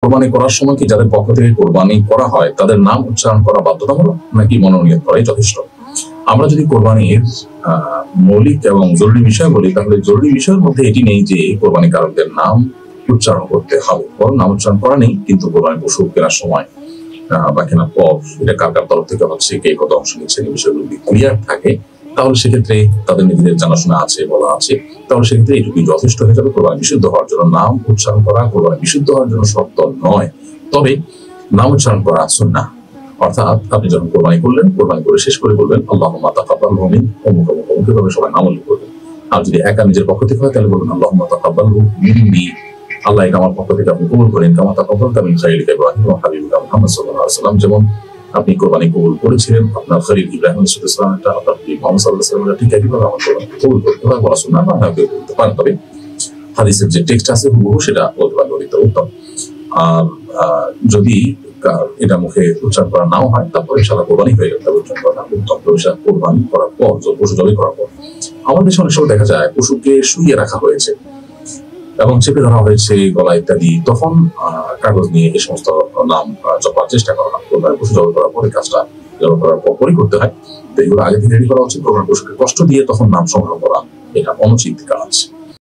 কোরবানি করার সময় কি যাদের পক্ষ থেকে কোরবানি করা হয় তাদের নাম উচ্চারণ করা বাধ্যতামূলক নাকি মনোনিয়ত করাই যথেষ্ট? আমরা যদি কোরবানির মৌলিক এবং জরুরি বিষয় বলি, তাহলে জরুরি বিষয়ের মধ্যে এটি নেই যে কোরবানি কারকদের নাম উচ্চারণ করতে হবে, বরং নাম উচ্চারণ করা নেই, কিন্তু কোরবানি পশু কেনার সময় বা কেনার পর এটা কার কার তরফ থেকে হচ্ছে, কে কত অংশ নিচ্ছেন, এই বিষয়গুলো যদি ক্লিয়ার থাকে তাহলে সেক্ষেত্রে তাদের নিজেদের জানাশোনা আছে, বলা আছে, তাহলে সেক্ষেত্রে এইটুকুই যথেষ্ট হয়ে যাবে। কোরবানি বিশুদ্ধ হওয়ার জন্য নাম উচ্চারণ করা কোরবানি বিশুদ্ধ হওয়ার জন্য শর্ত নয়, তবে নাম উচ্চারণ করা সুন্নাহ। অর্থাৎ আপনি যখন কোরবানি করলেন, কোরবানি করে শেষ করে বলবেন আল্লাহুম্মা তাকাব্বালহু মিন অমুক অমুক অমুক, এভাবে সবাই নাম উল্লেখ করবেন। আর যদি একা নিজের পক্ষ থেকে হয় তাহলে বলবেন আল্লাহুম্মা তাকাব্বালহু মিন্নি, আল্লাহ এটা আমার পক্ষ থেকে আপনি কবুল করেন, কামা তাকাব্বালতা মিন খালিলিকা ইব্রাহিম ওয়া হাবিবিকা মুহাম্মদ সাল্লাল্লাহু আলাইহি ওয়াসাল্লাম, যেমন আপনি কোরবানি কবুল করেছিলেন আপনার খলিল ইব্রাহিম আলাইহিস সালাম, এটা আপনার মুহাম্মদ সাল্লাল্লাহু আলাইহি ওয়াসাল্লাম, ঠিক একইভাবে আমার কোরবানি কবুল করতে হবে। বলা সুন্নাহ বা কেউ করতে পারেন, তবে হাদিসের যে টেক্সট আছে হুবহু সেটা বলতে পারলে উত্তম। আর যদি এটা মুখে উচ্চারণ করা নাও হয় তারপরে ইনশাআল্লাহ কোরবানি হয়ে গেলে উচ্চারণ করা উত্তম। কোরবানি করার পর, পশু জবাই করার পর আমাদের দেশে অনেক সময় দেখা যায় পশুকে শুইয়ে রাখা হয়েছে এবং চেপে ধরা হয়েছে গলা ইত্যাদি, তখন কাগজ নিয়ে এই সমস্ত নাম জপার চেষ্টা করা হয়। কোরবানি পশু জবাই করার পরে কাজটা জবাই করার পরই করতে হয়, তো এগুলো আগে থেকে রেডি করা উচিত। কোরবানি পশুকে কষ্ট দিয়ে তখন নাম সংগ্রহ করা এটা অনুচিত কাজ।